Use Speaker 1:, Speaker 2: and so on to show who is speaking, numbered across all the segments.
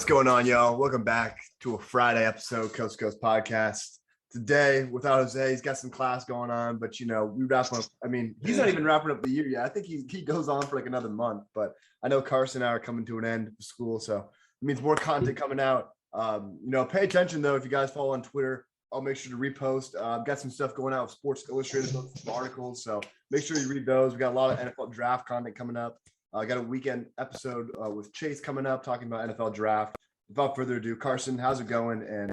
Speaker 1: What's going on, y'all? Welcome back to a Friday episode, Coast to Coast Podcast. Today, without Jose, he's got some class going on, but we wrap up. I mean, he's not even wrapping up the year yet. I think he goes on for like another month, but I know Carson and I are coming to an end of school, so it means more content coming out. Pay attention though. If you guys follow on Twitter, I'll make sure to repost. I've got some stuff going out with Sports Illustrated, some articles, so make sure you read those. We got a lot of NFL draft content coming up. I got a weekend episode with Chase coming up, talking about NFL draft. Without further ado, Carson, how's it going? And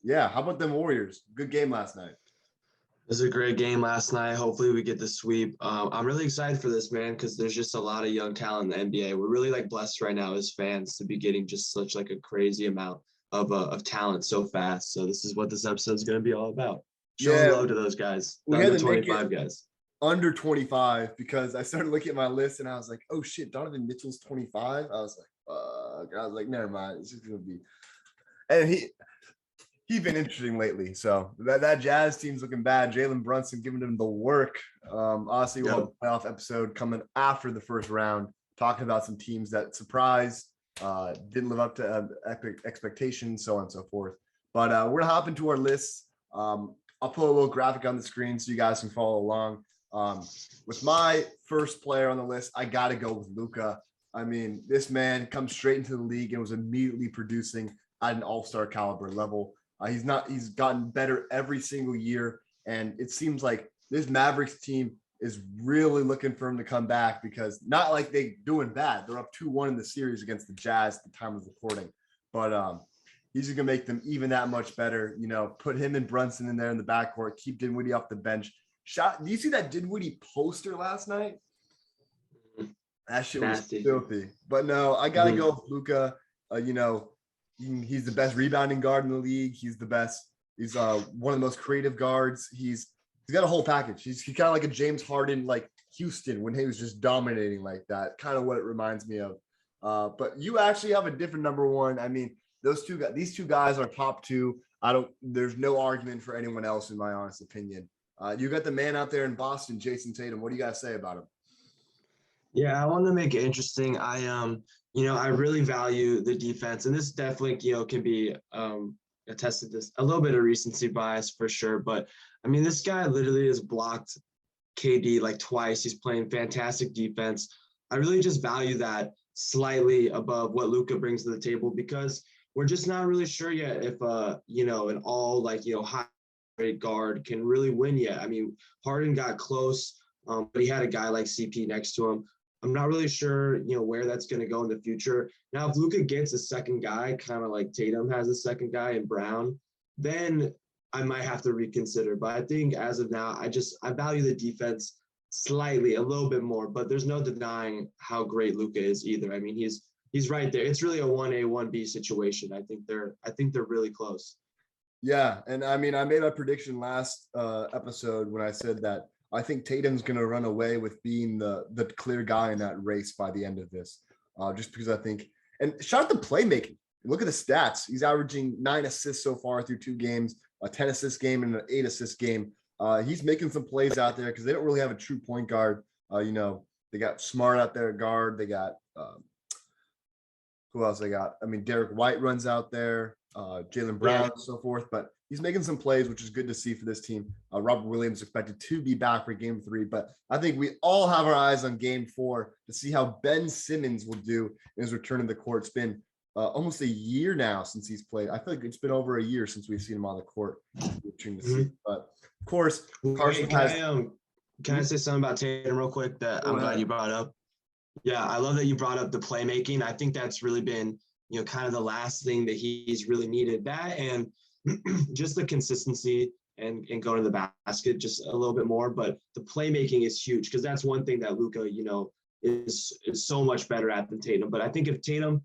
Speaker 1: how about them Warriors? Good game last night.
Speaker 2: It was a great game last night. Hopefully we get the sweep. I'm really excited for this, man, because there's just a lot of young talent in the NBA. We're really blessed right now as fans to be getting just such a crazy amount of talent so fast. So this is what this episode is going to be all about. Showing love to those guys, the under 25 guys.
Speaker 1: Under 25, because I started looking at my list and I was like, oh shit, Donovan Mitchell's 25. I was like, never mind. It's just gonna be, and he's been interesting lately. So that Jazz team's looking bad. Jalen Brunson giving them the work. Honestly, we'll have a playoff episode coming after the first round, talking about some teams that surprised, didn't live up to expectations, so on and so forth. But we're gonna hop into our lists. I'll put a little graphic on the screen so you guys can follow along. With my first player on the list, I got to go with Luka. I mean, this man comes straight into the league and was immediately producing at an all-star caliber level. He's gotten better every single year. And it seems like this Mavericks team is really looking for him to come back, because not like they're doing bad. They're up 2-1 in the series against the Jazz at the time of recording. But he's just going to make them even that much better. Put him and Brunson in there in the backcourt, keep Dinwiddie off the bench. Do you see that Dinwiddie poster last night? That shit was filthy. But no, I got to go with Luka. He's the best rebounding guard in the league. He's the best. He's one of the most creative guards. He's got a whole package. He's kind of like a James Harden, like Houston, when he was just dominating like that. Kind of what it reminds me of. But you actually have a different number one. I mean, these two guys are top two. There's no argument for anyone else, in my honest opinion. You got the man out there in Boston, Jason Tatum. What do you guys say about him?
Speaker 2: Yeah, I want to make it interesting. I really value the defense, and this definitely, can be attested to a little bit of recency bias for sure. But I mean, this guy literally has blocked KD twice. He's playing fantastic defense. I really just value that slightly above what Luka brings to the table, because we're just not really sure yet if an all high rate guard can really win yet. I mean, Harden got close, but he had a guy like CP next to him. I'm not really sure, where that's going to go in the future. Now, if Luka gets a second guy, kind of like Tatum has a second guy in Brown, then I might have to reconsider. But I think as of now, I value the defense slightly, a little bit more. But there's no denying how great Luka is either. I mean, he's right there. It's really a 1A, 1B situation. I think they're really close.
Speaker 1: Yeah, and I mean, I made a prediction last episode when I said that I think Tatum's going to run away with being the clear guy in that race by the end of this, just because I think – and shout out to playmaking. Look at the stats. He's averaging 9 assists so far through 2 games, a 10-assist game and an 8-assist game. He's making some plays out there because they don't really have a true point guard. They got Smart out there at guard. They got who else they got? I mean, Derek White runs out there, Jaylen Brown, and so forth. But he's making some plays, which is good to see for this team. Robert Williams expected to be back for Game 3, but I think we all have our eyes on Game 4 to see how Ben Simmons will do in his return to the court. It's been almost a year now since he's played. I feel like it's been over a year since we've seen him on the court. But of course, Carson
Speaker 2: can I say something about Tatum real quick that I'm glad you brought up? Yeah, I love that you brought up the playmaking. I think that's really been, kind of the last thing that he's really needed. That and just the consistency and going to the basket just a little bit more. But the playmaking is huge, because that's one thing that Luka, is so much better at than Tatum. But I think if Tatum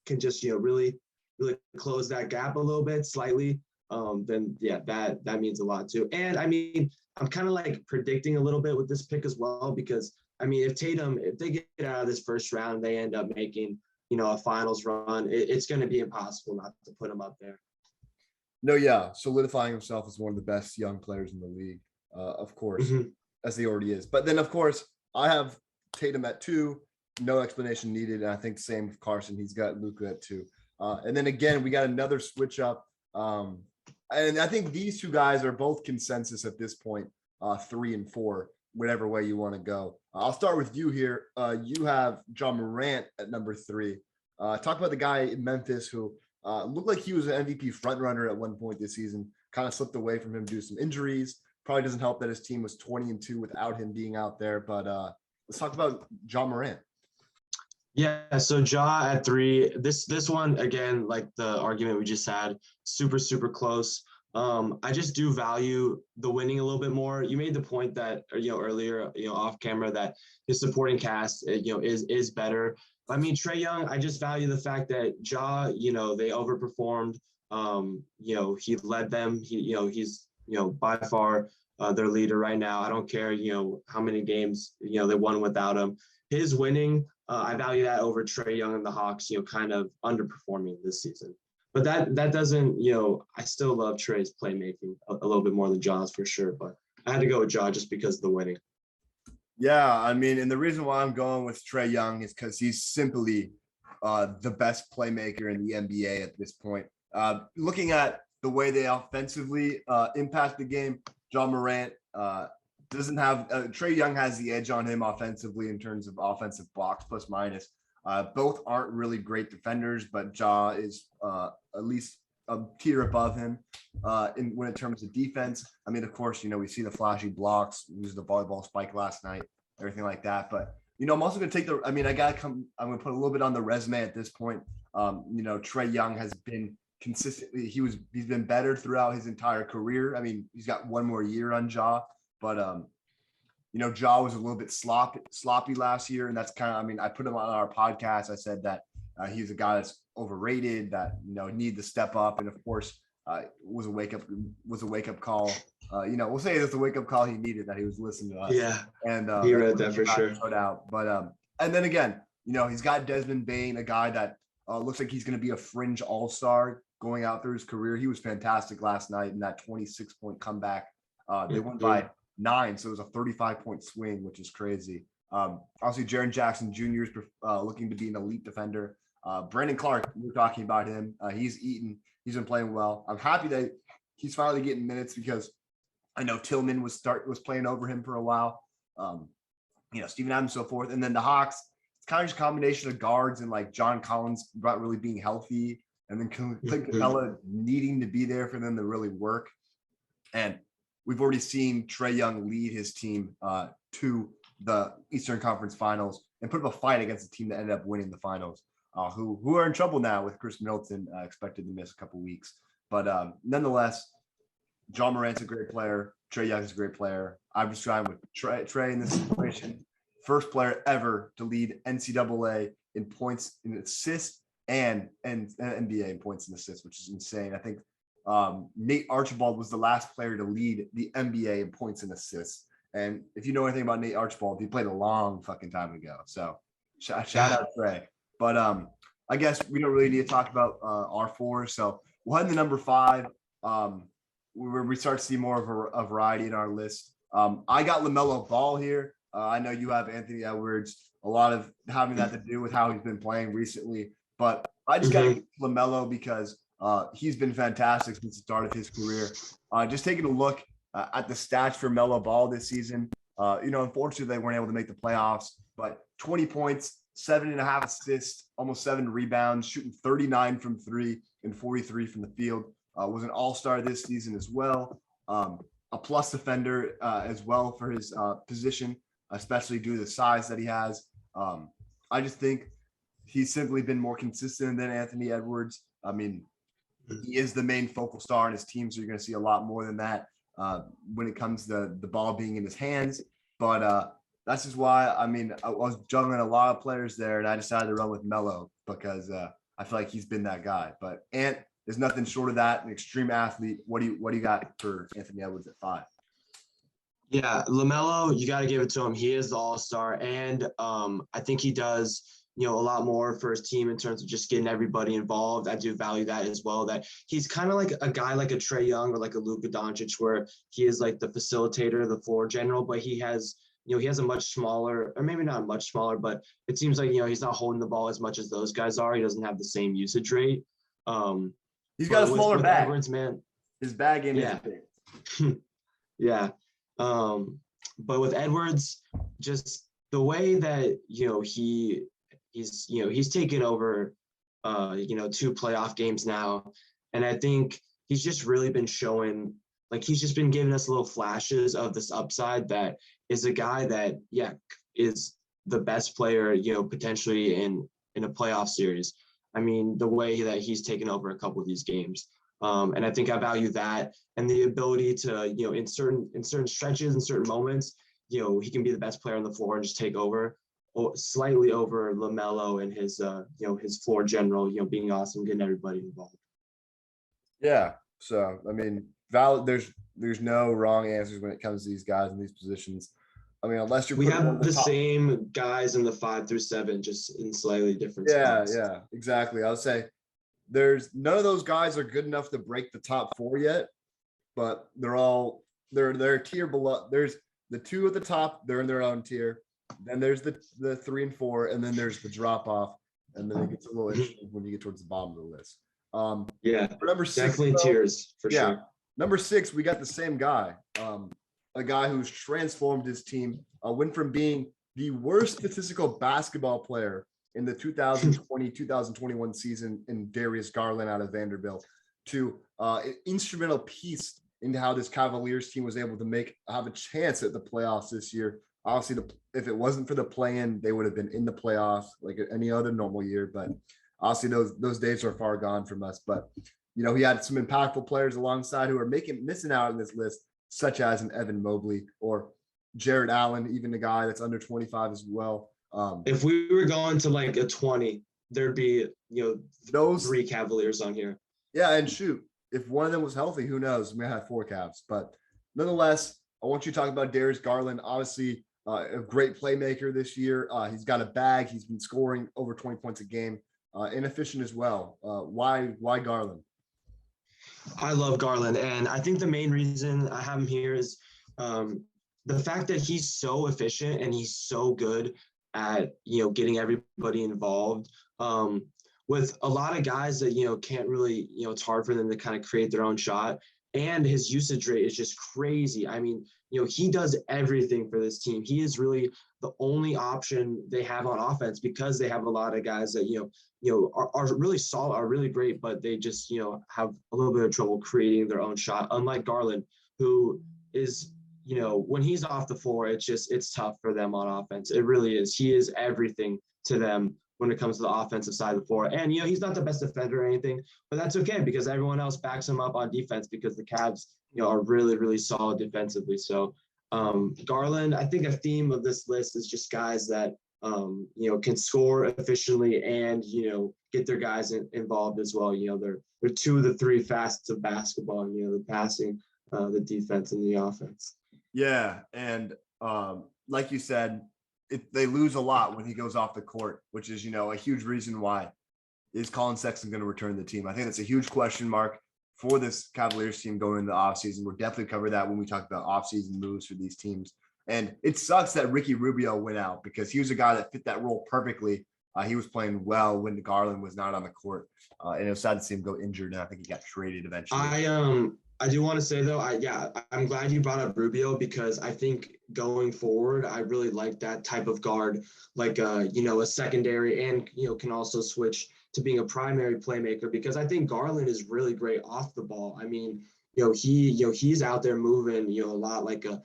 Speaker 2: can just, really, really close that gap a little bit slightly, then that means a lot too. And I mean, I'm kind of predicting a little bit with this pick as well, because I mean, if they get out of this first round, they end up making, a finals run, it's going to be impossible not to put him up there.
Speaker 1: No, yeah. Solidifying himself as one of the best young players in the league, of course, as he already is. But then, of course, I have Tatum at 2, no explanation needed. And I think same with Carson. He's got Luka at 2. And then again, we got another switch up. And I think these two guys are both consensus at this point, 3 and 4, whatever way you want to go. I'll start with you here. You have John Morant at number 3. Talk about the guy in Memphis who looked like he was an MVP frontrunner at one point this season, kind of slipped away from him due to some injuries. Probably doesn't help that his team was 20-2 without him being out there. But let's talk about John Morant.
Speaker 2: Yeah, so Ja at 3. This one, again, like the argument we just had, super, super close. I just do value the winning a little bit more. You made the point that, earlier, off camera, that his supporting cast, is better. I mean, Trey Young, I just value the fact that Ja, they overperformed. He led them. He's, by far their leader right now. I don't care, how many games, they won without him. His winning, I value that over Trey Young and the Hawks, kind of underperforming this season. But that doesn't, I still love Trey's playmaking a little bit more than Ja's for sure. But I had to go with Ja just because of the winning.
Speaker 1: Yeah, I mean, and the reason why I'm going with Trey Young is because he's simply the best playmaker in the NBA at this point. Looking at the way they offensively impact the game, John Morant doesn't have Trey Young has the edge on him offensively in terms of offensive box plus minus. Both aren't really great defenders, but Ja is at least a tier above him in terms of defense. I mean, of course, we see the flashy blocks, use the volleyball spike last night, everything like that. But I'm also going to take I'm going to put a little bit on the resume at this point. Trey Young has been consistently, he's been better throughout his entire career. I mean, he's got one more year on Ja, but Ja was a little bit sloppy last year, and that's kind of, I put him on our podcast. I said that he's a guy that's overrated, that need to step up, and of course, was a wake up call. We'll say it's the wake up call he needed, that he was listening to us.
Speaker 2: Yeah,
Speaker 1: and
Speaker 2: he read that for sure.
Speaker 1: Out, but and then again, he's got Desmond Bane, a guy that looks like he's going to be a fringe all-star going out through his career. He was fantastic last night in that 26-point comeback. They won by 9, so it was a 35-point swing, which is crazy. Obviously, Jaren Jackson Jr. is looking to be an elite defender. Brandon Clark, we were talking about him. He's been playing well. I'm happy that he's finally getting minutes because I know Tillman was playing over him for a while. Steven Adams, so forth. And then the Hawks, it's kind of just a combination of guards and like John Collins not really being healthy, and then Clint Capella needing to be there for them to really work. And we've already seen Trey Young lead his team to the Eastern Conference Finals and put up a fight against a team that ended up winning the finals, who are in trouble now with Chris Middleton expected to miss a couple weeks. But nonetheless, John Morant's a great player. Trey Young is a great player. I'm just trying with Trey in this situation. First player ever to lead NCAA in points and assists and NBA in points and assists, which is insane. I think Nate Archibald was the last player to lead the NBA in points and assists. And if you know anything about Nate Archibald, he played a long fucking time ago. So shout out Trey. But I guess we don't really need to talk about R4. So we'll head to number 5. Where we start to see more of a variety in our list. I got Lamelo Ball here. I know you have Anthony Edwards. A lot of having that to do with how he's been playing recently. But I just got to get Lamelo because he's been fantastic since the start of his career. Just taking a look at the stats for Melo Ball this season. Unfortunately, they weren't able to make the playoffs, but 20 points, 7.5 assists, almost 7 rebounds, shooting 39 from 3 and 43 from the field. Was an all-star this season as well. A plus defender as well for his position, especially due to the size that he has. I just think he's simply been more consistent than Anthony Edwards. I mean, he is the main focal star in his team, so you're going to see a lot more than that when it comes to the ball being in his hands. But that's just why, I was juggling a lot of players there, and I decided to run with Melo because I feel like he's been that guy. But there's nothing short of that, an extreme athlete. What do you got for Anthony Edwards at 5?
Speaker 2: Yeah, LaMelo, you got to give it to him. He is the all-star, and I think he does, a lot more for his team in terms of just getting everybody involved. I do value that as well, that he's kind of like a guy like a Trey Young or like a Luka Doncic, where he is like the facilitator, the floor general, but he has, he has a much smaller, or maybe not much smaller, but it seems like, he's not holding the ball as much as those guys are. He doesn't have the same usage rate.
Speaker 1: He's got a smaller
Speaker 2: with
Speaker 1: bag.
Speaker 2: Edwards, man.
Speaker 1: His bag game
Speaker 2: Yeah.
Speaker 1: is big.
Speaker 2: Yeah. But with Edwards, just the way that, he's taken over, 2 playoff games now. And I think he's just really been showing, like, he's just been giving us little flashes of this upside that is a guy that, is the best player, potentially in a playoff series. I mean, the way that he's taken over a couple of these games. And I think I value that and the ability to, in certain stretches and certain moments, he can be the best player on the floor and just take over, or slightly over Lamelo and his, his floor general, being awesome, getting everybody involved.
Speaker 1: Yeah. So, I mean, there's no wrong answers when it comes to these guys in these positions. I mean, unless
Speaker 2: we have the same guys in the 5 through 7, just in slightly different spots.
Speaker 1: Yeah, exactly. I would say there's none of those guys are good enough to break the top 4 yet, but they're a tier below. There's the 2 at the top, they're in their own tier. Then there's the 3 and 4, and then there's the drop off, and then it gets a little interesting when you get towards the bottom of the list.
Speaker 2: For
Speaker 1: number 6,
Speaker 2: definitely tiers for sure.
Speaker 1: Number 6, we got the same guy. A guy who's transformed his team, went from being the worst statistical basketball player in the 2020-2021 season in Darius Garland out of Vanderbilt to an instrumental piece into how this Cavaliers team was able to have a chance at the playoffs this year. Obviously, if it wasn't for the play-in, they would have been in the playoffs like any other normal year. But obviously, those days are far gone from us. But he had some impactful players alongside who are missing out on this list, such as an Evan Mobley or Jared Allen, even a guy that's under 25 as well.
Speaker 2: If we were going to like a 20, there'd be, those 3 Cavaliers on here.
Speaker 1: Yeah, and shoot, if one of them was healthy, who knows? We may have 4 Cavs. But nonetheless, I want you to talk about Darius Garland. Obviously, a great playmaker this year. He's got a bag. He's been scoring over 20 points a game. Inefficient as well. Why Garland?
Speaker 2: I love Garland, and I think the main reason I have him here is the fact that he's so efficient and he's so good at getting everybody involved. With a lot of guys that can't really it's hard for them to kind of create their own shot, and his usage rate is just crazy. I mean, he does everything for this team. He is really the only option they have on offense because they have a lot of guys that are really solid, are really great, but they just have a little bit of trouble creating their own shot. Unlike Garland, who is when he's off the floor, it's tough for them on offense. It really is. He is everything to them when it comes to the offensive side of the floor. And he's not the best defender or anything, but that's okay because everyone else backs him up on defense because the Cavs are really, really solid defensively. So Garland, I think a theme of this list is just guys that can score efficiently and get their guys involved as well. They're 2 of the 3 facets of basketball. The passing, the defense, and the offense.
Speaker 1: Yeah, and like you said, they lose a lot when he goes off the court, which is a huge reason why. Is Colin Sexton going to return to the team? I think that's a huge question mark for this Cavaliers team going into the offseason. We'll definitely cover that when we talk about offseason moves for these teams. And it sucks that Ricky Rubio went out because he was a guy that fit that role perfectly. He was playing well when Garland was not on the court. And it was sad to see him go injured, and I think he got traded eventually.
Speaker 2: I do want to say, though, I'm glad you brought up Rubio because I think going forward, I really like that type of guard, like, a secondary and, can also switch to being a primary playmaker because I think Garland is really great off the ball. I mean, he's out there moving, a lot like a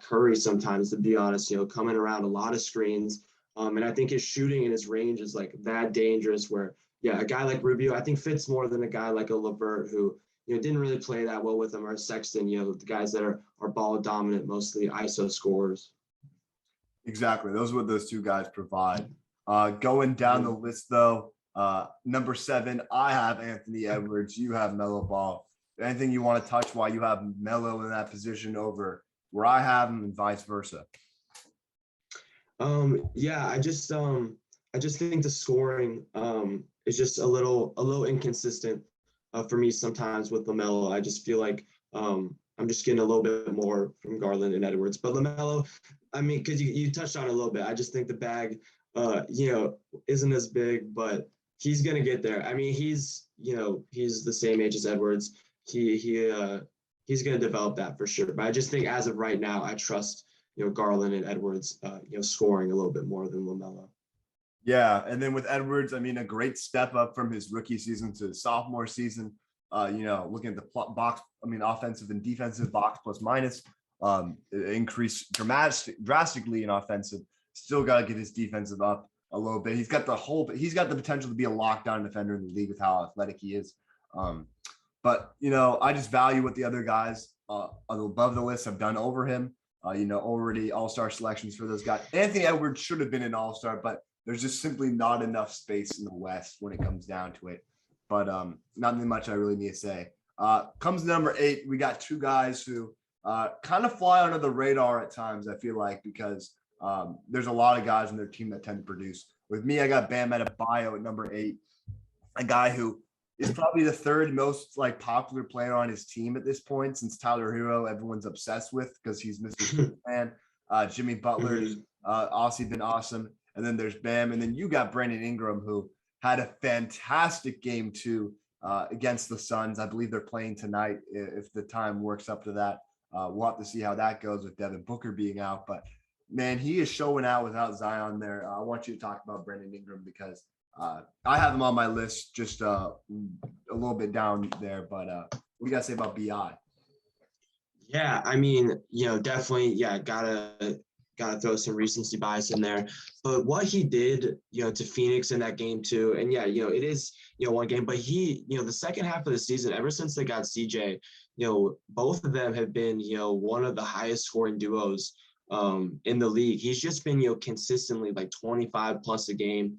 Speaker 2: Curry sometimes, to be honest, coming around a lot of screens. And I think his shooting and his range is like that dangerous where, a guy like Rubio, I think fits more than a guy like a LeVert who, didn't really play that well with him, or Sexton, the guys that are ball dominant, mostly ISO scorers.
Speaker 1: Exactly. Those are what those 2 guys provide. Going down the list, though, number 7, I have Anthony Edwards. You have Melo Ball. Anything you want to touch why you have Melo in that position over where I have him and vice versa?
Speaker 2: I just think the scoring is just a little inconsistent for me sometimes with LaMelo. I just feel like I'm just getting a little bit more from Garland and Edwards. But LaMelo, I mean, because you touched on it a little bit, I just think the bag, isn't as big, but he's gonna get there. I mean, he's the same age as Edwards. He's gonna develop that for sure. But I just think as of right now, I trust Garland and Edwards, scoring a little bit more than LaMelo.
Speaker 1: Yeah, and then with Edwards, I mean, a great step up from his rookie season to his sophomore season. Looking at the box, I mean, offensive and defensive box plus minus, it increased drastically in offensive. Still got to get his defensive up a little bit. He's got the potential to be a lockdown defender in the league with how athletic he is. But I just value what the other guys above the list have done over him. Already all-star selections for those guys. Anthony Edwards should have been an all-star, but there's just simply not enough space in the West when it comes down to it. But not much I really need to say. Comes number 8, we got two guys who kind of fly under the radar at times, I feel like, because there's a lot of guys on their team that tend to produce. With me, I got Bam Adebayo at number 8, a guy who is probably the third most popular player on his team at this point, since Tyler Hero everyone's obsessed with because he's Mr. Man. Jimmy Butler's also been awesome. And then there's Bam. And then you got Brandon Ingram, who had a fantastic game too against the Suns. I believe they're playing tonight if the time works up to that. We'll have to see how that goes with Devin Booker being out. But, man, he is showing out without Zion there. I want you to talk about Brandon Ingram because I have him on my list just a little bit down there. But what do you got to say about BI?
Speaker 2: Yeah, I mean, definitely, gotta throw some recency bias in there. But what he did, to Phoenix in that game too, and it is, one game, but he, the second half of the season, ever since they got CJ, both of them have been, one of the highest scoring duos in the league. He's just been, consistently 25 plus a game,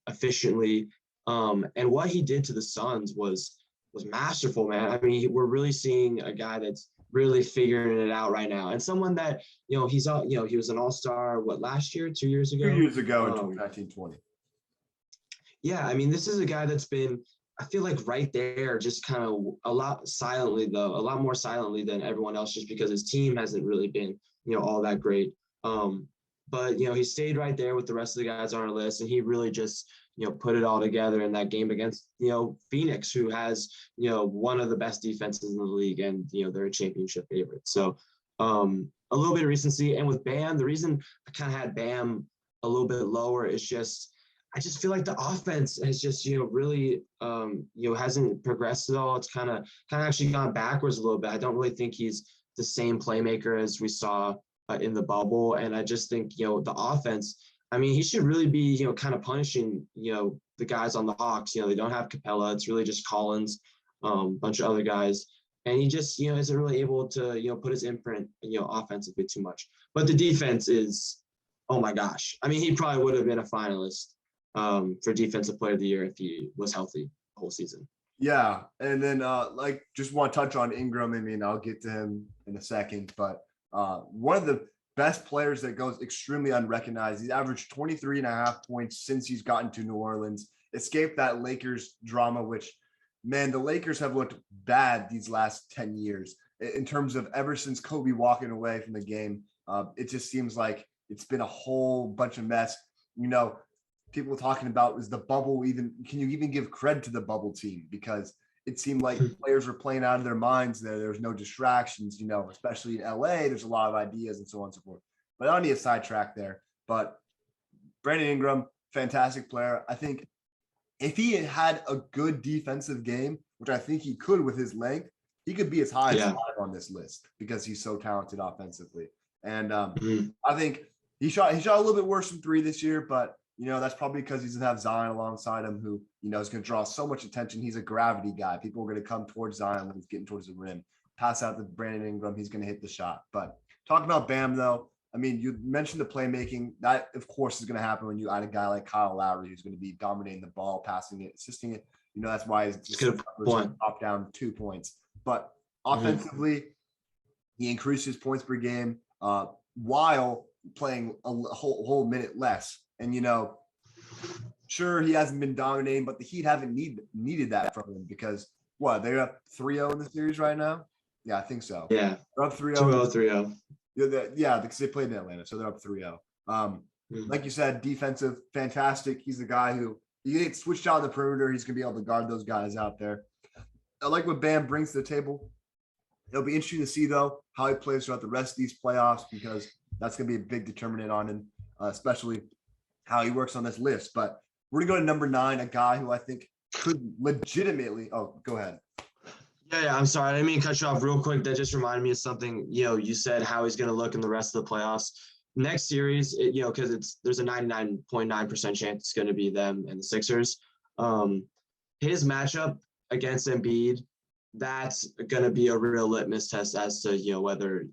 Speaker 2: efficiently. And what he did to the Suns was masterful, man. I mean, we're really seeing a guy that's really figuring it out right now. And someone that, he was an all-star, last year, 2 years ago?
Speaker 1: 2 years ago in 2019-20.
Speaker 2: Yeah, I mean, this is a guy that's been, I feel like right there, just kind of a lot more silently than everyone else, just because his team hasn't really been, all that great. But, he stayed right there with the rest of the guys on our list, and he really just, put it all together in that game against, Phoenix, who has, one of the best defenses in the league, and, they're a championship favorite. So a little bit of recency. And with Bam, the reason I kind of had Bam a little bit lower is I just feel like the offense has just, really, hasn't progressed at all. It's kind of actually gone backwards a little bit. I don't really think he's the same playmaker as we saw in the bubble. And I just think, the offense, I mean, he should really be, kind of punishing, the guys on the Hawks. They don't have Capella. It's really just Collins, a bunch of other guys. And he just, isn't really able to, put his imprint, offensively too much. But the defense is, oh my gosh. I mean, he probably would have been a finalist for Defensive Player of the Year if he was healthy the whole season.
Speaker 1: Yeah. And then just want to touch on Ingram. I mean, I'll get to him in a second, but one of the best players that goes extremely unrecognized. He's averaged 23.5 points since he's gotten to New Orleans, escaped that Lakers drama, which, man, the Lakers have looked bad these last 10 years in terms of ever since Kobe walking away from the game. It just seems like it's been a whole bunch of mess. People talking about, is the bubble can you even give credit to the bubble team? Because it seemed like players were playing out of their minds there. There was no distractions, especially in LA. There's a lot of ideas and so on and so forth. But I don't need a sidetrack there. But Brandon Ingram, fantastic player. I think if he had a good defensive game, which I think he could with his length, he could be as high as 5 on this list because he's so talented offensively. And I think he shot a little bit worse from 3 this year, but that's probably because he doesn't have Zion alongside him, who, is going to draw so much attention. He's a gravity guy. People are going to come towards Zion when he's getting towards the rim. Pass out to Brandon Ingram, he's going to hit the shot. But talking about Bam, though, I mean, you mentioned the playmaking. That, of course, is going to happen when you add a guy like Kyle Lowry, who's going to be dominating the ball, passing it, assisting it. That's why he's just top down 2 points. But offensively, he increased his points per game while playing a whole minute less. And, sure, he hasn't been dominating, but the Heat haven't needed that from him because, they're up 3-0 in the series right now? Yeah, I think so.
Speaker 2: Yeah.
Speaker 1: They're up 3-0.
Speaker 2: 2-0, 3-0.
Speaker 1: Yeah, because they played in Atlanta, so they're up 3-0. Like you said, defensive, fantastic. He's the guy who he gets switched out on the perimeter. He's going to be able to guard those guys out there. I like what Bam brings to the table. It'll be interesting to see, though, how he plays throughout the rest of these playoffs, because that's going to be a big determinant on him, especially how he works on this list. But we're going to go to number 9, a guy who I think could legitimately – oh, go ahead.
Speaker 2: Yeah, I'm sorry. I didn't mean to cut you off real quick. That just reminded me of something, you said how he's going to look in the rest of the playoffs. Next series, because there's a 99.9% chance it's going to be them and the Sixers. His matchup against Embiid, that's going to be a real litmus test as to, whether,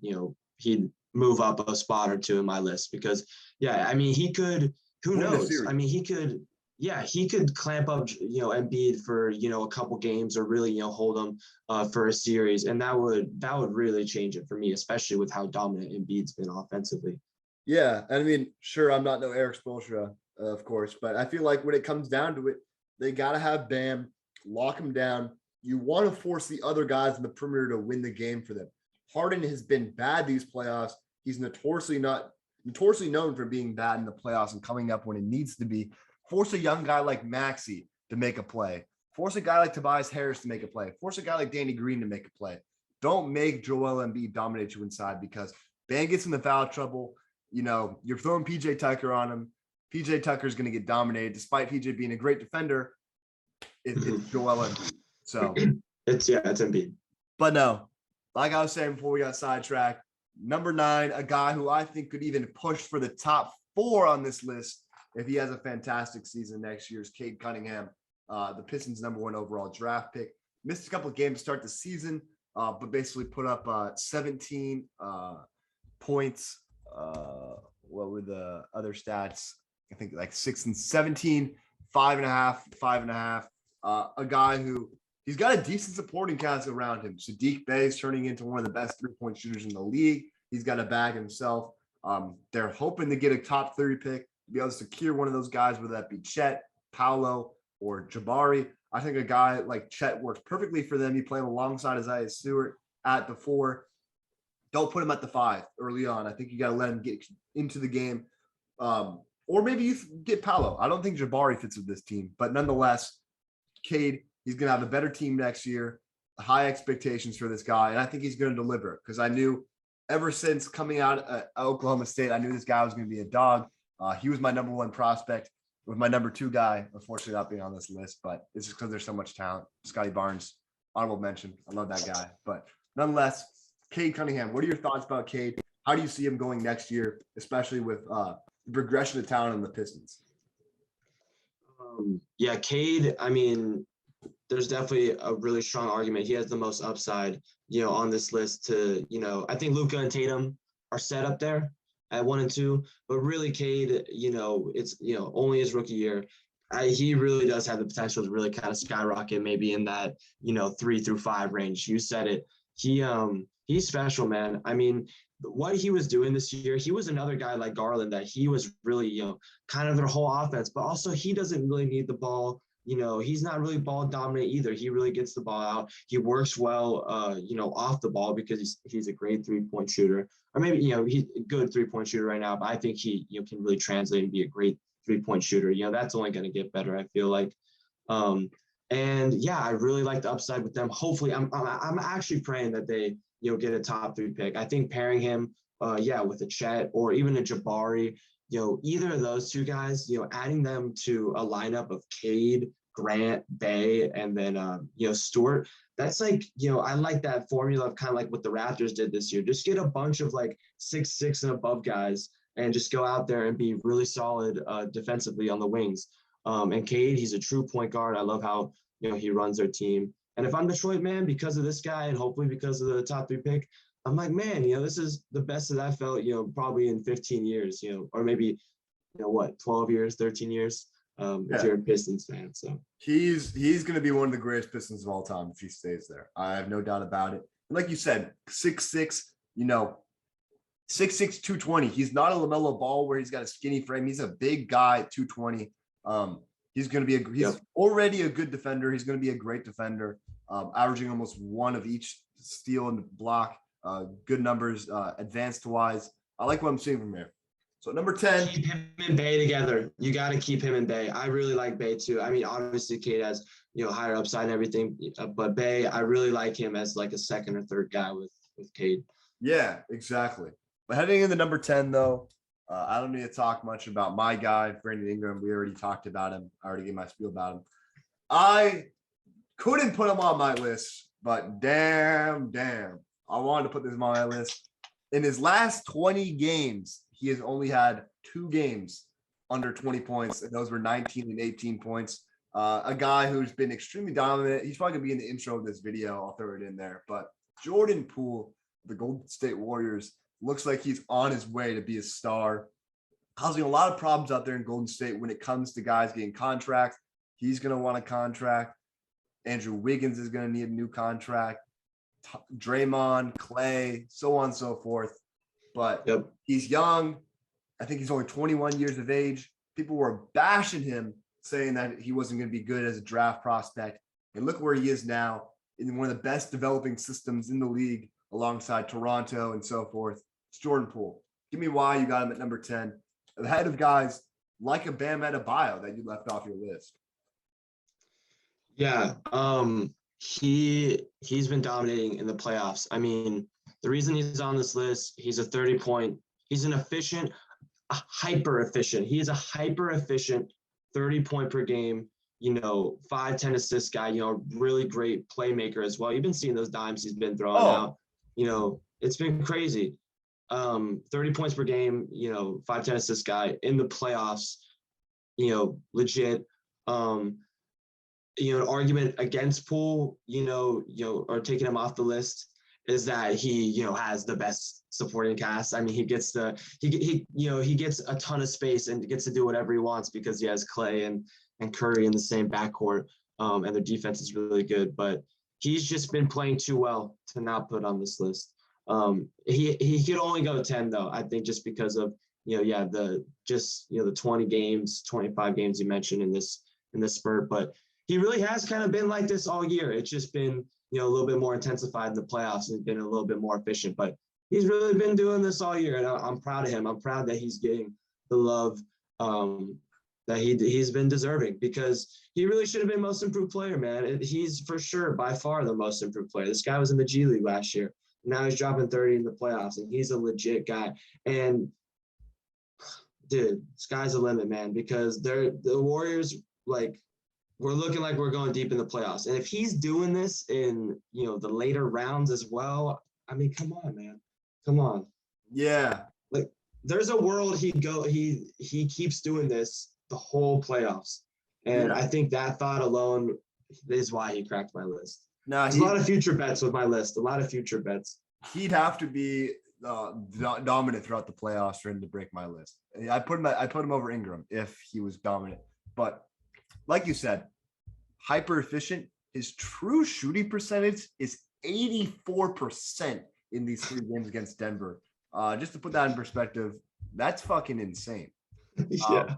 Speaker 2: he'd move up a spot or two in my list. Because, he could – who knows? He could clamp up, Embiid for, a couple games or really, hold him for a series. And that would really change it for me, especially with how dominant Embiid's been offensively.
Speaker 1: Yeah. I mean, sure, I'm not no Eric Spoelstra, of course, but I feel like when it comes down to it, they got to have Bam, lock him down. You want to force the other guys in the perimeter to win the game for them. Harden has been bad these playoffs. He's notoriously known for being bad in the playoffs and coming up when it needs to be. Force a young guy like Maxey to make a play. Force a guy like Tobias Harris to make a play. Force a guy like Danny Green to make a play. Don't make Joel Embiid dominate you inside, because Bam gets in the foul trouble. You're throwing PJ Tucker on him. PJ Tucker's going to get dominated, despite PJ being a great defender. It's Joel Embiid. So
Speaker 2: it's Embiid.
Speaker 1: But no, like I was saying before we got sidetracked, number 9, a guy who I think could even push for the top 4 on this list if he has a fantastic season next year, is Cade Cunningham, the Pistons' number 1 overall draft pick. Missed a couple of games to start the season, but basically put up 17 points. What were the other stats? I think like 6 and 17, 5.5. A guy who he's got a decent supporting cast around him. Sadiq Bey is turning into one of the best 3-point shooters in the league. He's got a bag himself. They're hoping to get a top 30 pick, to be able to secure one of those guys, whether that be Chet, Paolo, or Jabari. I think a guy like Chet works perfectly for them. You play him alongside Isaiah Stewart at the 4. Don't put him at the 5 early on. I think you got to let him get into the game. Or maybe you get Paolo. I don't think Jabari fits with this team, but nonetheless, Cade, he's going to have a better team next year. High expectations for this guy, and I think he's going to deliver, because I knew ever since coming out of Oklahoma State, I knew this guy was going to be a dog. He was my number 1 prospect, with my number 2 guy, unfortunately, not being on this list, but it's just because there's so much talent. Scotty Barnes, honorable mention. I love that guy. But nonetheless, Cade Cunningham, what are your thoughts about Cade? How do you see him going next year, especially with the progression of talent in the Pistons?
Speaker 2: Cade, there's definitely a really strong argument. He has the most upside, on this list to, I think Luka and Tatum are set up there at 1 and 2, but really Cade, it's, only his rookie year. He really does have the potential to really kind of skyrocket, maybe in that, 3 through 5 range. You said it. He's special, man. What he was doing this year, he was another guy like Garland that he was really, kind of their whole offense, but also he doesn't really need the ball. He's not really ball dominant either. He really gets the ball out. He works well, off the ball, because he's a great 3-point shooter, or maybe, he's a good 3-point shooter right now, but I think he, can really translate and be a great 3-point shooter. That's only going to get better, I feel like. I really like the upside with them. Hopefully, I'm actually praying that they, get a top 3 pick. I think pairing him, with a Chet or even a Jabari, either of those 2 guys, adding them to a lineup of Cade, Grant, Bey, and then, Stewart, that's like, I like that formula of kind of like what the Raptors did this year. Just get a bunch of like 6'6" and above guys and just go out there and be really solid defensively on the wings. And Cade, he's a true point guard. I love how, he runs their team. And if I'm Detroit, man, because of this guy and hopefully because of the top 3 pick, I'm like, man, this is the best that I felt, probably in 15 years, or maybe, 12 years, 13 years, if you're a Pistons fan. So
Speaker 1: he's going to be one of the greatest Pistons of all time if he stays there. I have no doubt about it. And like you said, 6'6", 6'6", 220. He's not a LaMelo Ball where he's got a skinny frame. He's a big guy, 220. He's going to be he's already a good defender. He's going to be a great defender. averaging almost one of each steal and block. Good numbers, advanced wise. I like what I'm seeing from here. So number 10.
Speaker 2: Keep him and Bay together. You got to keep him and Bay. I really like Bay too. I mean, obviously Cade has, higher upside and everything, but Bay, I really like him as like a second or third guy with Cade.
Speaker 1: Yeah, exactly. But heading into number 10 though, I don't need to talk much about my guy, Brandon Ingram. We already talked about him. I already gave my spiel about him. I couldn't put him on my list, but damn, I wanted to put this on my list. In his last 20 games, he has only had 2 games under 20 points, and those were 19 and 18 points. A guy who's been extremely dominant. He's probably going to be in the intro of this video. I'll throw it in there. But Jordan Poole, the Golden State Warriors, looks like he's on his way to be a star, causing a lot of problems out there in Golden State when it comes to guys getting contracts. He's going to want a contract. Andrew Wiggins is going to need a new contract. Draymond, Clay, so on and so forth. But He's young. I think he's only 21 years of age. People were bashing him, saying that he wasn't going to be good as a draft prospect. And look where he is now, in one of the best developing systems in the league, alongside Toronto and so forth. It's Jordan Poole. Give me why you got him at number 10, ahead of guys like a Bam Adebayo that you left off your list.
Speaker 2: Yeah, he's been dominating in the playoffs. I mean, the reason he's on this list, he's a 30-point. He's an efficient, hyper efficient. He is a hyper efficient 30-point per game, 5-10 assist guy, really great playmaker as well. You've been seeing those dimes he's been throwing out. It's been crazy. 30 points per game, 5-10 assist guy in the playoffs, legit. An argument against Poole, or taking him off the list is that he, has the best supporting cast. I mean, he gets he gets a ton of space and gets to do whatever he wants because he has Clay and Curry in the same backcourt, and their defense is really good. But he's just been playing too well to not put on this list. He could only go 10 though, I think, just because of the 20 games, 25 games you mentioned in this spurt. But he really has kind of been like this all year. It's just been, a little bit more intensified in the playoffs and been a little bit more efficient. But he's really been doing this all year, and I'm proud of him. I'm proud that he's getting the love that he's been deserving, because he really should have been most improved player, man. He's for sure by far the most improved player. This guy was in the G League last year. Now he's dropping 30 in the playoffs, and he's a legit guy. And dude, sky's the limit, man, because the Warriors, we're looking like we're going deep in the playoffs. And if he's doing this in, the later rounds as well, I mean, come on, man. Come on.
Speaker 1: Yeah.
Speaker 2: There's a world he keeps doing this the whole playoffs. And I think that thought alone is why he cracked my list. There's a lot of future bets with my list. A lot of future bets.
Speaker 1: He'd have to be dominant throughout the playoffs for him to break my list. I put him over Ingram if he was dominant. But like you said, hyper efficient. His true shooting percentage is 84% in these 3 games against Denver. Just to put that in perspective, that's fucking insane.
Speaker 2: Yeah.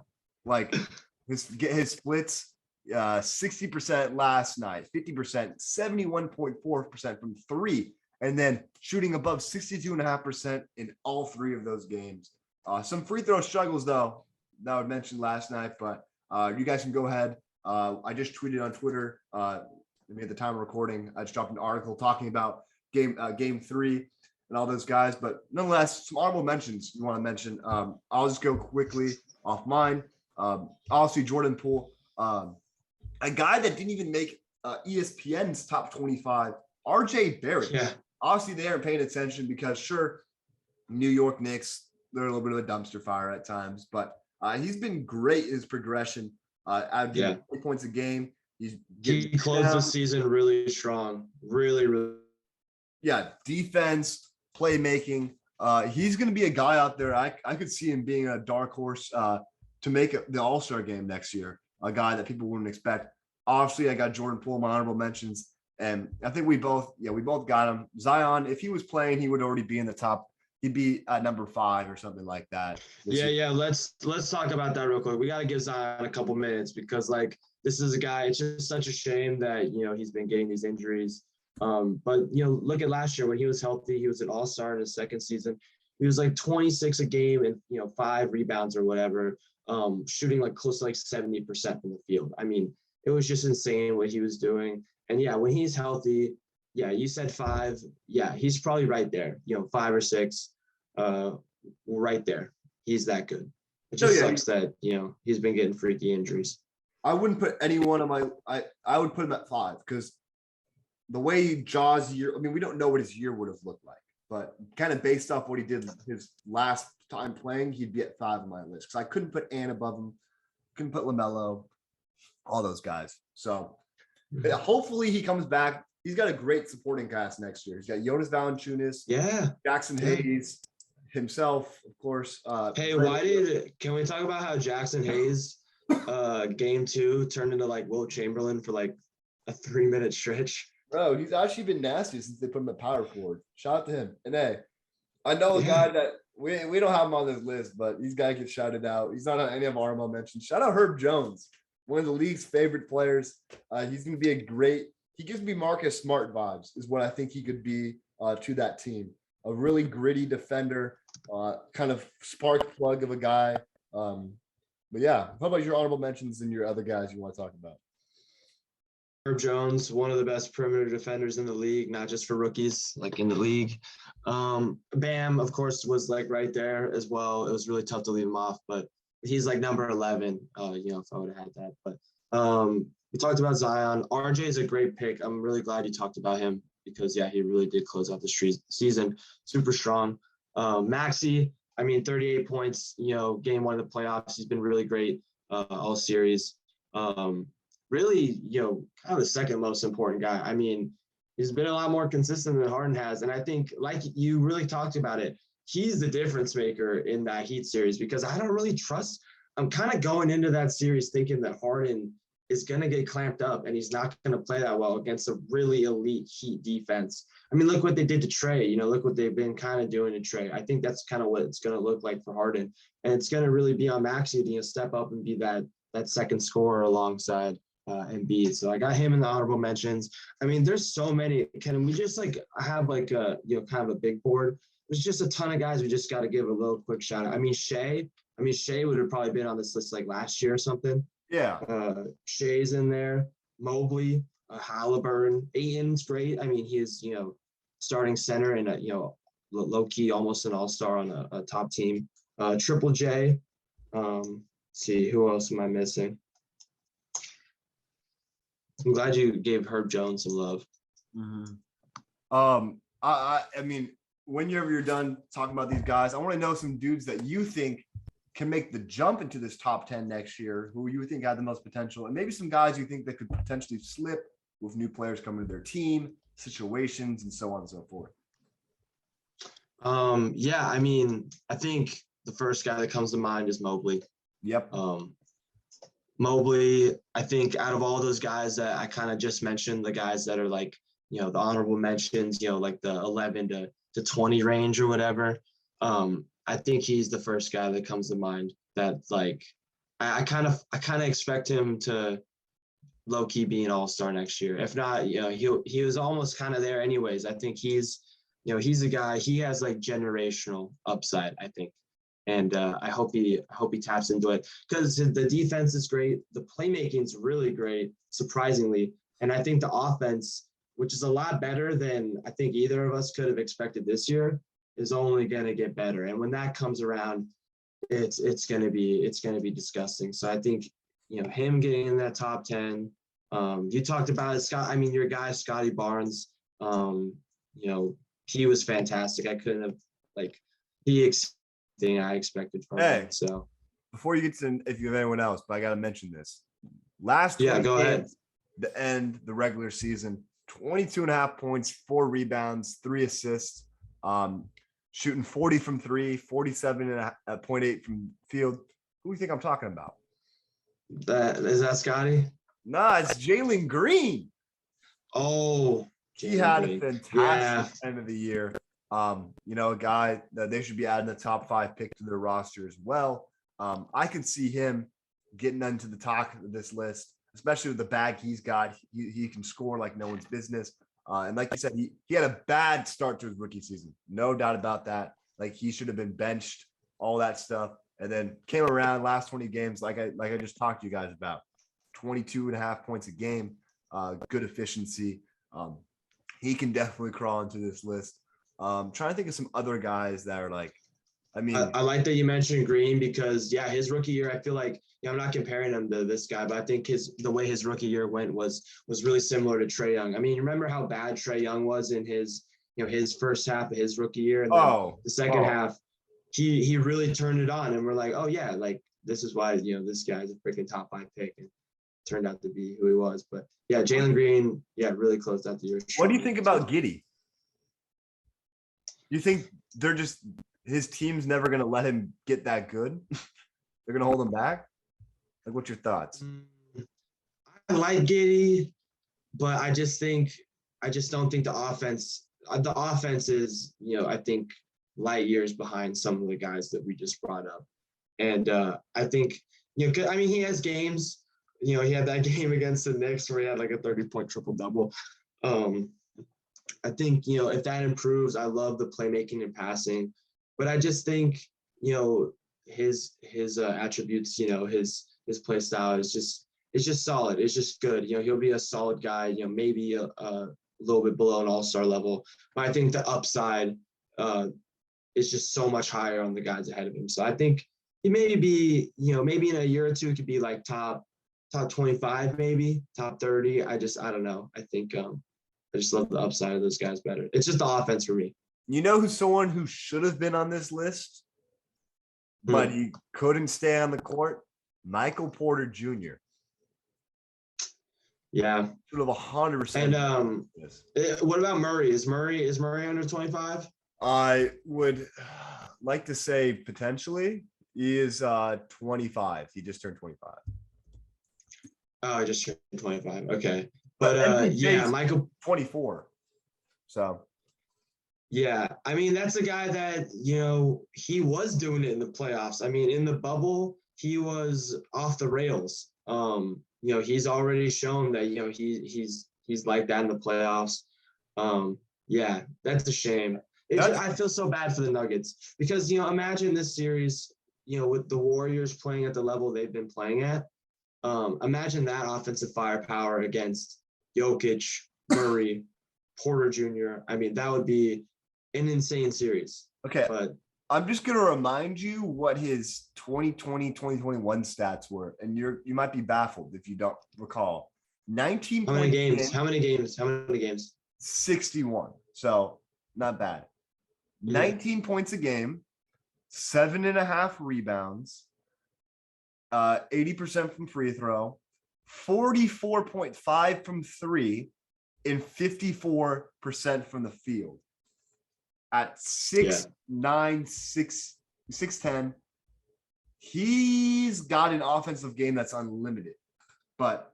Speaker 1: His splits, 60% last night, 50%, 71.4% from 3, and then shooting above 62.5% in all 3 of those games. Some free throw struggles though that I mentioned last night, but you guys can go ahead. I just tweeted on Twitter. At the time of recording, I just dropped an article talking about game 3 and all those guys. But nonetheless, some honorable mentions you want to mention. I'll just go quickly off mine. Obviously, Jordan Poole, a guy that didn't even make ESPN's top 25. RJ Barrett. Yeah. Obviously, they aren't paying attention because, sure, New York Knicks, they're a little bit of a dumpster fire at times, but he's been great in his progression. At 20 points a game. He
Speaker 2: closed the season really strong. Really, really.
Speaker 1: Yeah, defense, playmaking. He's going to be a guy out there. I could see him being a dark horse to make the All-Star game next year. A guy that people wouldn't expect. Obviously, I got Jordan Poole, my honorable mentions, and I think we both got him. Zion, if he was playing, he would already be in the top. He'd be at number 5 or something like that.
Speaker 2: Yeah. Let's talk about that real quick. We got to give Zion a couple minutes because, this is a guy, it's just such a shame that, he's been getting these injuries. But, look at last year when he was healthy, he was an all-star in his second season. He was like 26 a game and, 5 rebounds or whatever, shooting like close to like 70% from the field. I mean, it was just insane what he was doing. And yeah, when he's healthy, yeah, you said 5. Yeah, he's probably right there, 5 or 6, right there. He's that good. It just sucks that, he's been getting freaky injuries.
Speaker 1: I wouldn't put anyone on I would put him at 5 because the way Ja's year, I mean, we don't know what his year would have looked like, but kind of based off what he did his last time playing, he'd be at 5 on my list because I couldn't put Ant above him, couldn't put Lamelo, all those guys. So hopefully he comes back. He's got a great supporting cast next year. He's got Jonas Valanciunas, Jackson Hayes, himself, of course.
Speaker 2: Can we talk about how Jackson Hayes game 2 turned into like Will Chamberlain for like a 3-minute stretch?
Speaker 1: Bro, he's actually been nasty since they put him at power forward. Shout out to him. And hey, I know a guy that we don't have him on this list, but these guys get shouted out. He's not on any of our honorable mentions. Shout out Herb Jones, one of the league's favorite players. He's going to be he gives me Marcus Smart vibes is what I think he could be to that team. A really gritty defender, kind of spark plug of a guy. But yeah, how about your honorable mentions and your other guys you want to talk about?
Speaker 2: Herb Jones, one of the best perimeter defenders in the league, not just for rookies, like in the league. Bam, of course, was like right there as well. It was really tough to leave him off, but he's like number 11, if I would have had that. But we talked about Zion. RJ is a great pick. I'm really glad you talked about him because, yeah, he really did close out the season super strong. Maxey, 38 points, game 1 of the playoffs. He's been really great all series. Really, kind of the second most important guy. I mean, he's been a lot more consistent than Harden has. And I think, like you really talked about it, he's the difference maker in that Heat series because I don't really trust. I'm kind of going into that series thinking that Harden is going to get clamped up and he's not going to play that well against a really elite Heat defense. I mean, look what they did to Trae. Look what they've been kind of doing to Trae. I think that's kind of what it's going to look like for Harden. And it's going to really be on Maxey to step up and be that second scorer alongside Embiid. So I got him in the honorable mentions. I mean, there's so many. Can we just have kind of a big board? There's just a ton of guys we just got to give a little quick shout out. Shea would have probably been on this list like last year or something.
Speaker 1: Yeah.
Speaker 2: Shea's in there. Mobley, Halliburton, Ayton's great. I mean, he is, starting center and, low key, almost an all-star on a top team. Triple J. See, who else am I missing? I'm glad you gave Herb Jones some love.
Speaker 1: Mm-hmm. I mean, whenever you're done talking about these guys, I want to know some dudes that you think can make the jump into this top 10 next year, who you think had the most potential, and maybe some guys you think that could potentially slip with new players coming to their team, situations, and so on and so forth.
Speaker 2: I think the first guy that comes to mind is Mobley.
Speaker 1: Yep.
Speaker 2: Mobley, I think out of all those guys that I kind of just mentioned, the guys that are like, the honorable mentions, like the 11 to 20 range or whatever, I think he's the first guy that comes to mind that like, I kind of expect him to low key be an all-star next year. If not, he was almost kind of there anyways. I think he's a guy, he has like generational upside, I think. And I hope he taps into it because the defense is great. The playmaking is really great, surprisingly. And I think the offense, which is a lot better than I think either of us could have expected this year, is only going to get better. And when that comes around, it's going to be disgusting. So I think, him getting in that top 10, you talked about Scott. Your guy, Scotty Barnes, he was fantastic. I couldn't have thing I expected from him. So
Speaker 1: before you get to if you have anyone else, but I got to mention this. Last
Speaker 2: go ahead.
Speaker 1: The end, the regular season, 22.5 points, 4 rebounds, 3 assists, shooting 40 from 3, 47.8 from field. Who do you think I'm talking about?
Speaker 2: Is that Scotty?
Speaker 1: Nah, it's Jaylen Green.
Speaker 2: Oh,
Speaker 1: he had a fantastic end of the year. A guy that they should be adding a top 5 pick to their roster as well. I could see him getting into the top of this list. especially with the bag he's got. He can score like no one's business. And like you said, he had a bad start to his rookie season. No doubt about that. Like he should have been benched, all that stuff. And then came around last 20 games, like I just talked to you guys about, 22.5 points a game, good efficiency. He can definitely crawl into this list. Trying to think of some other guys that are like, I mean,
Speaker 2: I like that you mentioned Green because his rookie year, I feel like, I'm not comparing him to this guy, but I think the way his rookie year went was really similar to Trey Young. I mean, remember how bad Trey Young was in his first half of his rookie year, and then the second half, he really turned it on, and we're like, oh yeah, like this is why this guy's a freaking top 5 pick, and turned out to be who he was. But yeah, Jaylen Green, really closed out the year.
Speaker 1: What do you think about Giddey? You think they're just his team's never going to let him get that good? They're going to hold him back? Like, what's your thoughts?
Speaker 2: I like Giddey, but I just don't think the offense is, I think light years behind some of the guys that we just brought up. And I think, I mean, he has games, he had that game against the Knicks where he had like a 30-point triple-double. I think, if that improves, I love the playmaking and passing. But I just think, his attributes, his play style is just solid. It's just good. He'll be a solid guy, maybe a little bit below an all-star level. But I think the upside is just so much higher on the guys ahead of him. So I think he may be, maybe in a year or two, it could be like top 25, maybe top 30. I don't know. I think I just love the upside of those guys better. It's just the offense for me.
Speaker 1: You know who's someone who should have been on this list, but he couldn't stay on the court? Michael Porter Jr.
Speaker 2: Yeah.
Speaker 1: Should have 100%.
Speaker 2: And what about Murray? Is Murray under 25?
Speaker 1: I would like to say potentially. He is 25. He just turned 25.
Speaker 2: Oh, I just turned 25. Okay. But Michael
Speaker 1: 24. So
Speaker 2: yeah, I mean, that's a guy that, he was doing it in the playoffs. I mean, in the bubble, he was off the rails. He's already shown that, he's like that in the playoffs. Yeah, that's a shame. I feel so bad for the Nuggets because, imagine this series, with the Warriors playing at the level they've been playing at. Imagine that offensive firepower against Jokic, Murray, Porter Jr. I mean, that would be an insane series.
Speaker 1: Okay.
Speaker 2: But
Speaker 1: I'm just going to remind you what his 2020, 2021 stats were. And you might be baffled if you don't recall. 19
Speaker 2: How many games?
Speaker 1: 61. So not bad. 19 points a game, 7.5 rebounds, 80% from free throw, 44.5 from 3, and 54% from the field. At 6'9", 6'10", he's got an offensive game that's unlimited. But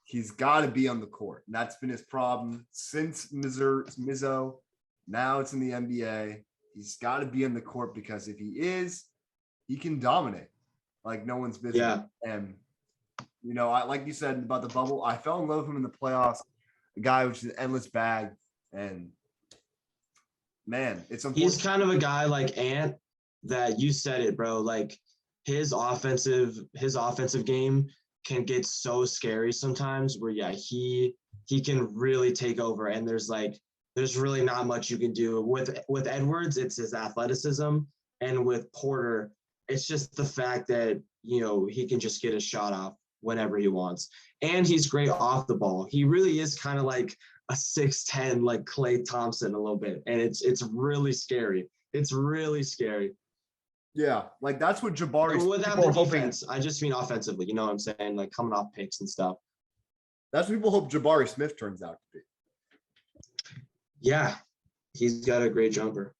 Speaker 1: he's got to be on the court. And that's been his problem since Mizzo. Now it's in the NBA. He's got to be on the court because if he is, he can dominate like no one's business.
Speaker 2: Yeah.
Speaker 1: And, I like you said about the bubble, I fell in love with him in the playoffs. A guy which is an endless bag. And, man, it's unfortunate.
Speaker 2: He's kind of a guy like Ant that you said it, bro. Like his offensive game can get so scary sometimes where, he can really take over. And there's really not much you can do with Edwards. It's his athleticism, and with Porter, it's just the fact that he can just get a shot off whenever he wants, and he's great off the ball. He really is kind of like a 6'10", like Klay Thompson a little bit, and it's really scary. It's really scary.
Speaker 1: Yeah, like that's what Jabari.
Speaker 2: Without the defense, I just mean offensively. You know what I'm saying? Like coming off picks and stuff.
Speaker 1: That's what people hope Jabari Smith turns out to be.
Speaker 2: Yeah, he's got a great jumper.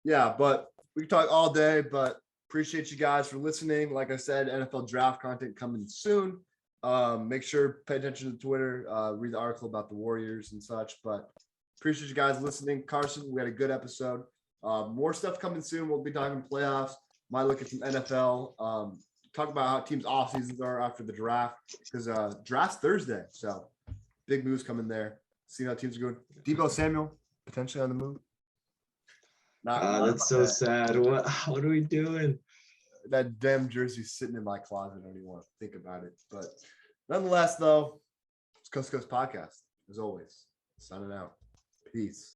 Speaker 1: Yeah, but we can talk all day, but appreciate you guys for listening. Like I said, NFL draft content coming soon. Make sure pay attention to Twitter, read the article about the Warriors and such, but appreciate you guys listening. Carson, we had a good episode. More stuff coming soon. We'll be talking playoffs. Might look at some NFL talk about how teams' off seasons are after the draft because draft's Thursday, so big moves coming there. See how teams are going. Debo Samuel potentially on the move.
Speaker 2: That's so sad. What are we doing?
Speaker 1: That damn jersey's sitting in my closet. I don't even want to think about it. But nonetheless, though, it's Coast to Coast Podcast. As always, signing out. Peace.